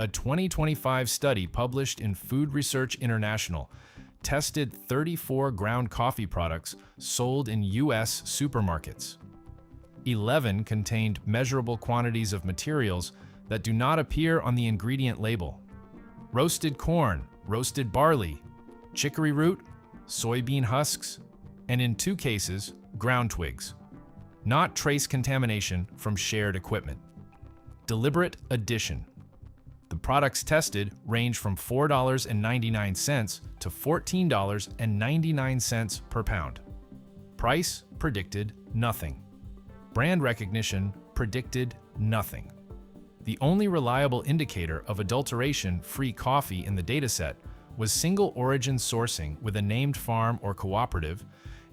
A 2025 study published in Food Research International tested 34 ground coffee products sold in U.S. supermarkets. 11 contained measurable quantities of materials that do not appear on the ingredient label. Roasted corn, roasted barley, chicory root, soybean husks, and in 2 cases, ground twigs. Not trace contamination from shared equipment. Deliberate addition. The products tested range from $4.99 to $14.99 per pound. Price predicted nothing. Brand recognition predicted nothing. The only reliable indicator of adulteration-free coffee in the dataset was single-origin sourcing with a named farm or cooperative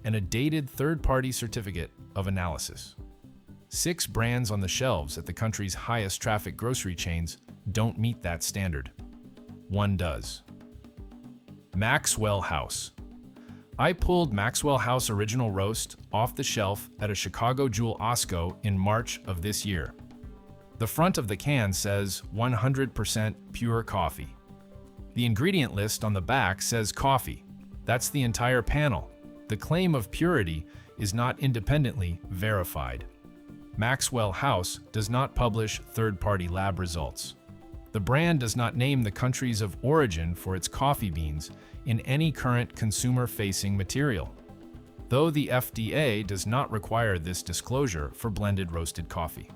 and a dated third-party certificate of analysis. 6 brands on the shelves at the country's highest traffic grocery chains don't meet that standard. One does. Maxwell House. I pulled Maxwell House Original Roast off the shelf at a Chicago Jewel Osco in March of this year. The front of the can says 100% pure coffee. The ingredient list on the back says coffee. That's the entire panel. The claim of purity is not independently verified. Maxwell House does not publish third-party lab results. The brand does not name the countries of origin for its coffee beans in any current consumer-facing material, though the FDA does not require this disclosure for blended roasted coffee.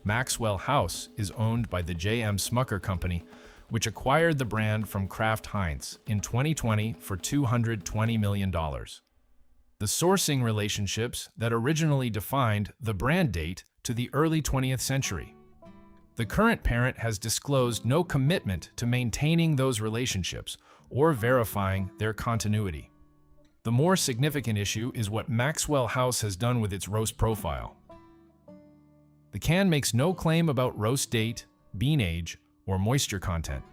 Maxwell House is owned by the J.M. Smucker Company, which acquired the brand from Kraft Heinz in 2020 for $220 million. The sourcing relationships that originally defined the brand date to the early 20th century. The current parent has disclosed no commitment to maintaining those relationships or verifying their continuity. The more significant issue is what Maxwell House has done with its roast profile. The can makes no claim about roast date, bean age, or moisture content.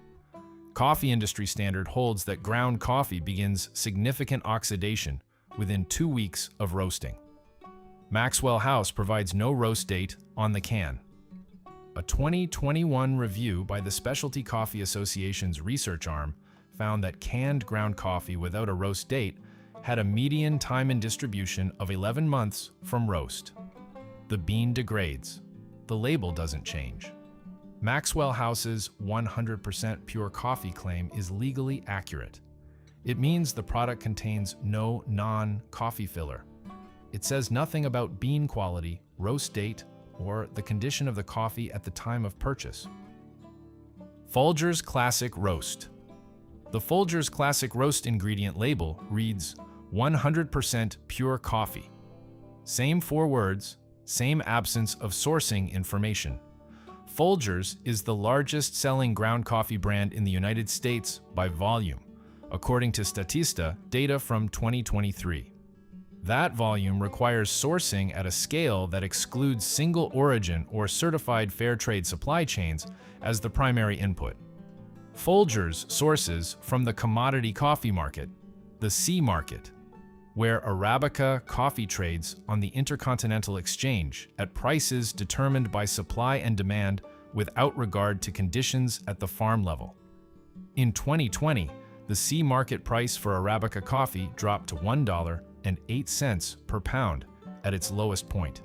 Coffee industry standard holds that ground coffee begins significant oxidation within 2 weeks of roasting. Maxwell House provides no roast date on the can. A 2021 review by the Specialty Coffee Association's research arm found that canned ground coffee without a roast date had a median time in distribution of 11 months from roast. The bean degrades. The label doesn't change. Maxwell House's 100% pure coffee claim is legally accurate. It means the product contains no non-coffee filler. It says nothing about bean quality, roast date, or the condition of the coffee at the time of purchase. Folgers Classic Roast. The Folgers Classic Roast ingredient label reads 100% pure coffee. Same 4 words, same absence of sourcing information. Folgers is the largest selling ground coffee brand in the United States by volume, according to Statista data from 2023. That volume requires sourcing at a scale that excludes single origin or certified fair trade supply chains as the primary input. Folgers sources from the commodity coffee market, the C market, where Arabica coffee trades on the Intercontinental Exchange at prices determined by supply and demand without regard to conditions at the farm level. In 2020, the C market price for Arabica coffee dropped to $1.08 per pound at its lowest point.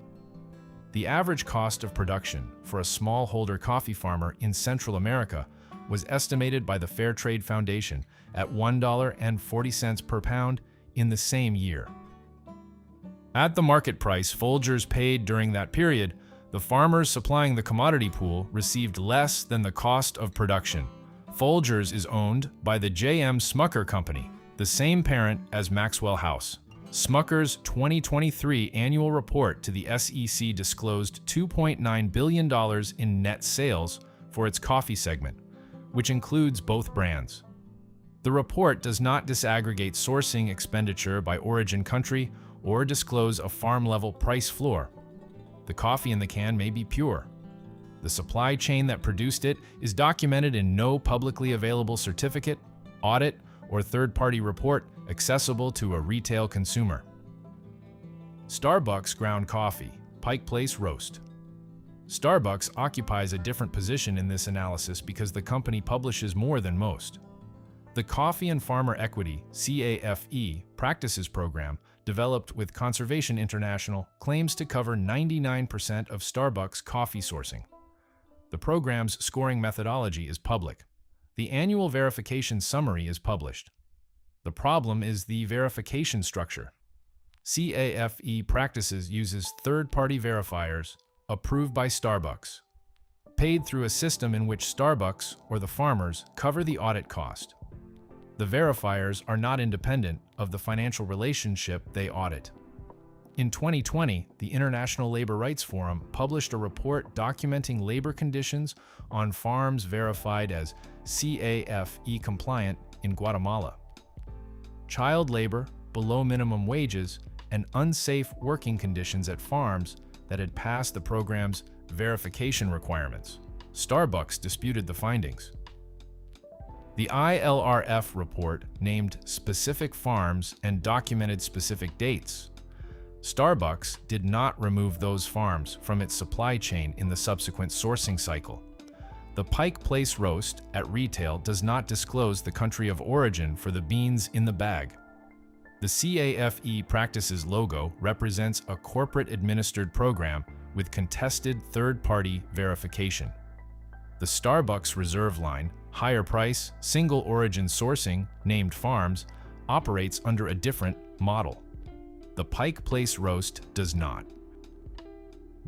The average cost of production for a smallholder coffee farmer in Central America was estimated by the Fair Trade Foundation at $1.40 per pound in the same year. At the market price Folgers paid during that period, the farmers supplying the commodity pool received less than the cost of production. Folgers is owned by the J.M. Smucker Company, the same parent as Maxwell House. Smucker's 2023 annual report to the SEC disclosed $2.9 billion in net sales for its coffee segment, which includes both brands. The report does not disaggregate sourcing expenditure by origin country or disclose a farm-level price floor. The coffee in the can may be pure. The supply chain that produced it is documented in no publicly available certificate, audit, or third-party report accessible to a retail consumer. Starbucks ground coffee, Pike Place roast. Starbucks occupies a different position in this analysis because the company publishes more than most. The Coffee and Farmer Equity (CAFE) Practices Program, developed with Conservation International, claims to cover 99% of Starbucks coffee sourcing. The program's scoring methodology is public. The annual verification summary is published. The problem is the verification structure. CAFE Practices uses third-party verifiers approved by Starbucks, paid through a system in which Starbucks or the farmers cover the audit cost. The verifiers are not independent of the financial relationship they audit. In 2020, the International Labor Rights Forum published a report documenting labor conditions on farms verified as CAFE compliant in Guatemala. Child labor, below minimum wages, and unsafe working conditions at farms that had passed the program's verification requirements. Starbucks disputed the findings. The ILRF report named specific farms and documented specific dates. Starbucks did not remove those farms from its supply chain in the subsequent sourcing cycle. The Pike Place roast at retail does not disclose the country of origin for the beans in the bag. The CAFE Practices logo represents a corporate-administered program with contested third-party verification. The Starbucks Reserve line, higher price, single origin sourcing, named farms, operates under a different model. The Pike Place roast does not.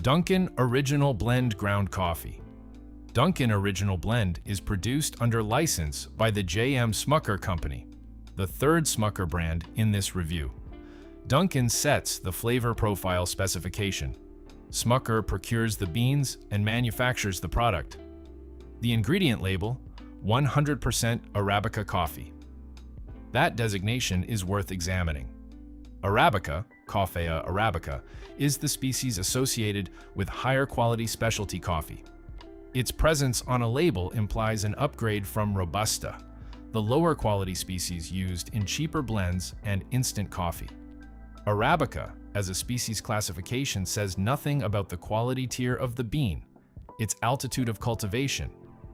Dunkin Original Blend Ground Coffee. Dunkin Original Blend is produced under license by the J.M. Smucker Company, the third Smucker brand in this review. Dunkin sets the flavor profile specification. Smucker procures the beans and manufactures the product. The ingredient label, 100% Arabica coffee. That designation is worth examining. Arabica, Coffea arabica, is the species associated with higher quality specialty coffee. Its presence on a label implies an upgrade from Robusta, the lower quality species used in cheaper blends and instant coffee. Arabica, as a species classification, says nothing about the quality tier of the bean, its altitude of cultivation,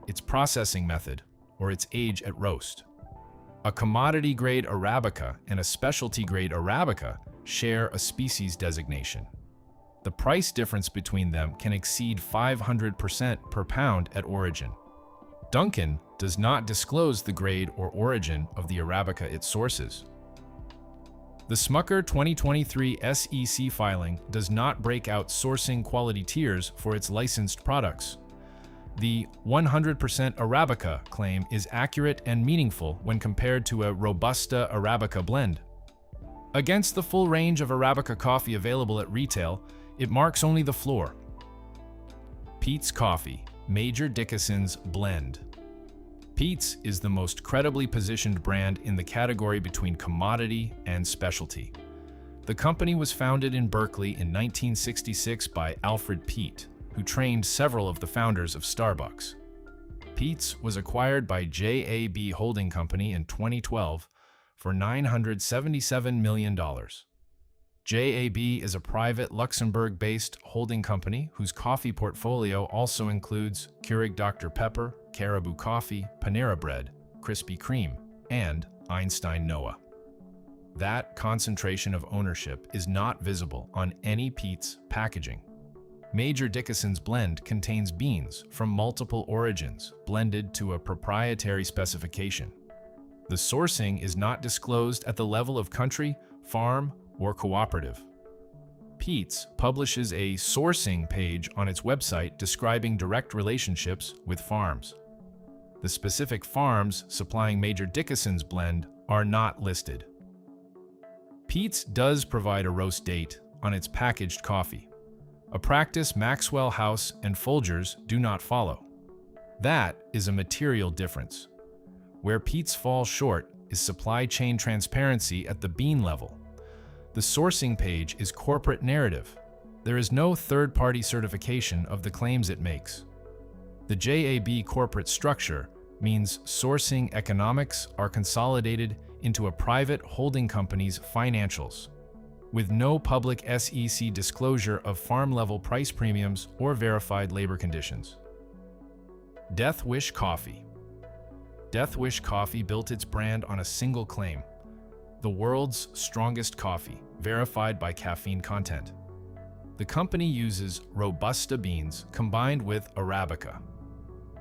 its processing method, or its age at roast. A commodity-grade Arabica and a specialty-grade Arabica share a species designation. The price difference between them can exceed 500% per pound at origin. Dunkin does not disclose the grade or origin of the Arabica it sources. The Smucker 2023 SEC filing does not break out sourcing quality tiers for its licensed products. The 100% Arabica claim is accurate and meaningful when compared to a Robusta Arabica blend. Against the full range of Arabica coffee available at retail, it marks only the floor. Peet's Coffee, Major Dickinson's Blend. Peet's is the most credibly positioned brand in the category between commodity and specialty. The company was founded in Berkeley in 1966 by Alfred Peet, who trained several of the founders of Starbucks. Peet's was acquired by JAB Holding Company in 2012 for $977 million. JAB is a private Luxembourg-based holding company whose coffee portfolio also includes Keurig Dr. Pepper, Caribou Coffee, Panera Bread, Krispy Kreme, and Einstein Noah. That concentration of ownership is not visible on any Peet's packaging. Major Dickinson's Blend contains beans from multiple origins blended to a proprietary specification. The sourcing is not disclosed at the level of country, farm, or cooperative. Peet's publishes a sourcing page on its website describing direct relationships with farms. The specific farms supplying Major Dickinson's Blend are not listed. Peet's does provide a roast date on its packaged coffee, a practice Maxwell House and Folgers do not follow. That is a material difference. Where Peet's falls short is supply chain transparency at the bean level. The sourcing page is corporate narrative. There is no third-party certification of the claims it makes. The JAB corporate structure means sourcing economics are consolidated into a private holding company's financials. with no public SEC disclosure of farm-level price premiums or verified labor conditions. Death Wish Coffee. Death Wish Coffee built its brand on a single claim: the world's strongest coffee, verified by caffeine content. The company uses Robusta beans combined with Arabica.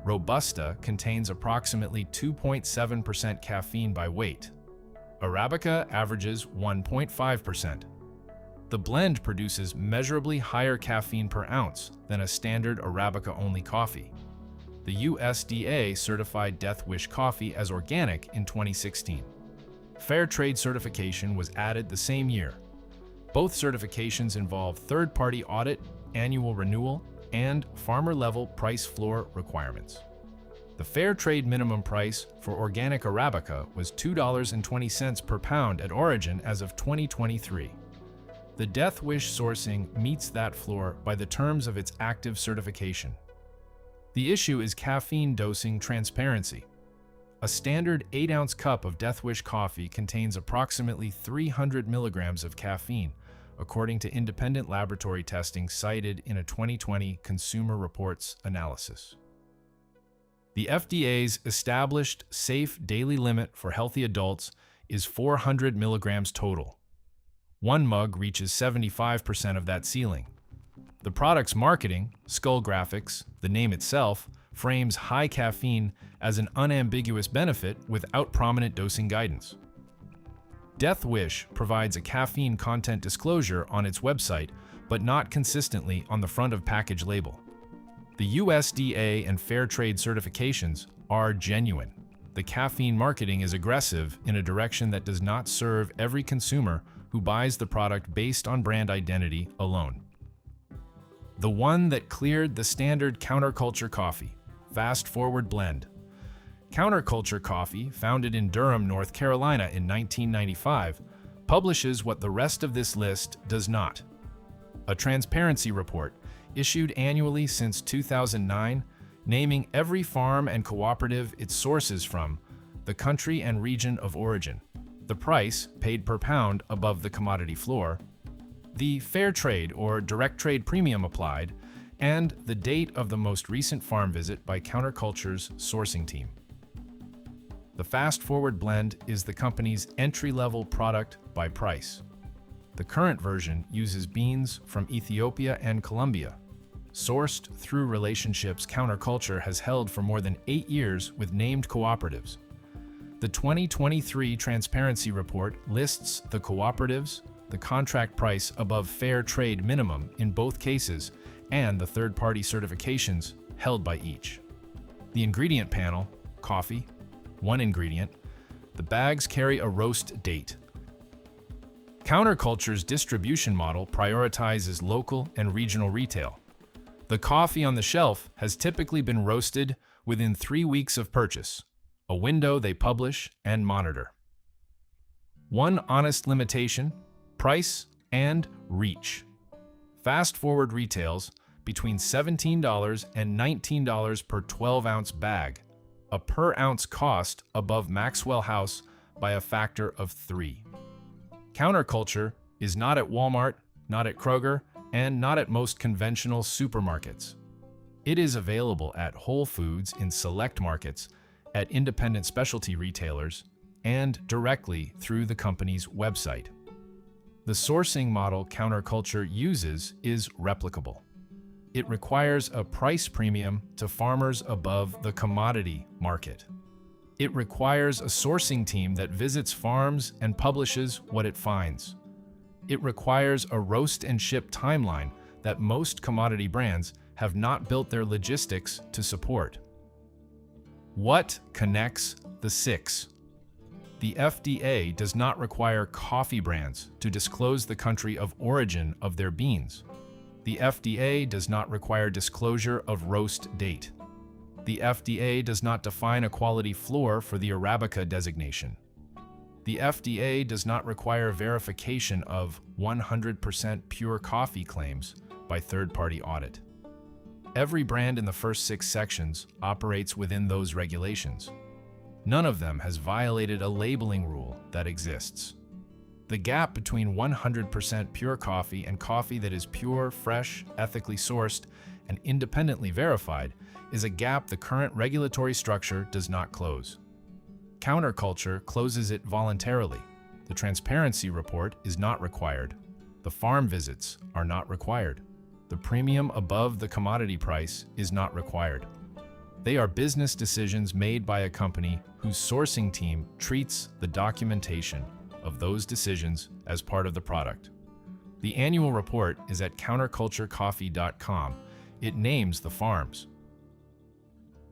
Robusta contains approximately 2.7% caffeine by weight. Arabica averages 1.5%. The blend produces measurably higher caffeine per ounce than a standard Arabica-only coffee. The USDA certified Death Wish coffee as organic in 2016. Fair trade certification was added the same year. Both certifications involve third-party audit, annual renewal, and farmer-level price floor requirements. The fair trade minimum price for organic Arabica was $2.20 per pound at origin as of 2023. The Death Wish sourcing meets that floor by the terms of its active certification. The issue is caffeine dosing transparency. A standard 8-ounce cup of Death Wish coffee contains approximately 300 milligrams of caffeine, according to independent laboratory testing cited in a 2020 Consumer Reports analysis. The FDA's established safe daily limit for healthy adults is 400 milligrams total. One mug reaches 75% of that ceiling. The product's marketing, Skull Graphics, the name itself, frames high caffeine as an unambiguous benefit without prominent dosing guidance. Death Wish provides a caffeine content disclosure on its website, but not consistently on the front of package label. The USDA and fair trade certifications are genuine. The caffeine marketing is aggressive in a direction that does not serve every consumer who buys the product based on brand identity alone. The one that cleared the standard counterculture coffee, Fast Forward Blend. Counterculture Coffee, founded in Durham, North Carolina in 1995, publishes what the rest of this list does not: a transparency report issued annually since 2009, naming every farm and cooperative it sources from, the country and region of origin, the price paid per pound above the commodity floor, the fair trade or direct trade premium applied, and the date of the most recent farm visit by Counterculture's sourcing team. The Fast Forward Blend is the company's entry-level product by price. The current version uses beans from Ethiopia and Colombia, sourced through relationships Counterculture has held for more than 8 years with named cooperatives. The 2023 Transparency Report lists the cooperatives, the contract price above fair trade minimum in both cases, and the third-party certifications held by each. The ingredient panel: coffee, 1 ingredient. The bags carry a roast date. Counterculture's distribution model prioritizes local and regional retail. The coffee on the shelf has typically been roasted within 3 weeks of purchase, a window they publish and monitor. One honest limitation: price and reach. Fast Forward retails between $17 and $19 per 12-ounce bag, a per-ounce cost above Maxwell House by a factor of 3. Counterculture is not at Walmart, not at Kroger, and not at most conventional supermarkets. It is available at Whole Foods in select markets, at independent specialty retailers, and directly through the company's website. The sourcing model Counterculture uses is replicable. It requires a price premium to farmers above the commodity market. It requires a sourcing team that visits farms and publishes what it finds. It requires a roast and ship timeline that most commodity brands have not built their logistics to support. What connects the 6? The FDA does not require coffee brands to disclose the country of origin of their beans. The FDA does not require disclosure of roast date. The FDA does not define a quality floor for the Arabica designation. The FDA does not require verification of 100% pure coffee claims by third-party audit. Every brand in the first 6 sections operates within those regulations. None of them has violated a labeling rule that exists. The gap between 100% pure coffee and coffee that is pure, fresh, ethically sourced, and independently verified is a gap the current regulatory structure does not close. Counterculture closes it voluntarily. The transparency report is not required. The farm visits are not required. The premium above the commodity price is not required. They are business decisions made by a company whose sourcing team treats the documentation of those decisions as part of the product. The annual report is at counterculturecoffee.com. It names the farms.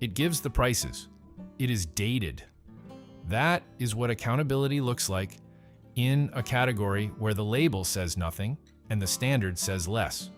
It gives the prices. It is dated. That is what accountability looks like in a category where the label says nothing and the standard says less.